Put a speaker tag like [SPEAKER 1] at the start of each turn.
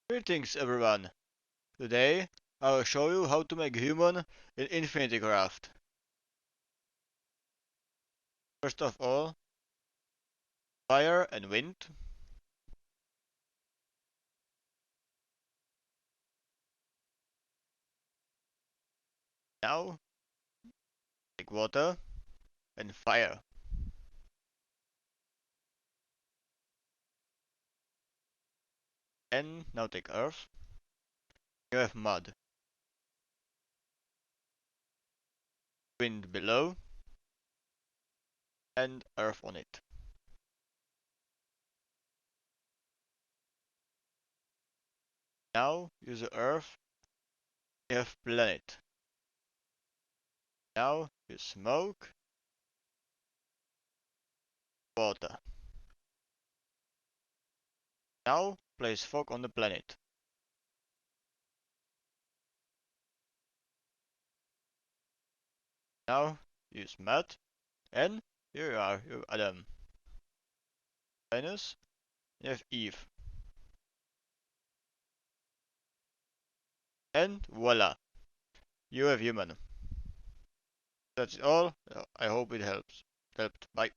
[SPEAKER 1] Greetings everyone! Today I'll show you how to make human in Infinity Craft. First of all, fire and wind. Now take water and fire. And now take earth. You have mud. Wind below and earth on it. Now use the earth. You have planet. Now use smoke, water. Now place fog on the planet. Now use mud and here you are, you Adam. Venus, you have Eve. And voila, you have human. That's all. I hope it helped. Bye.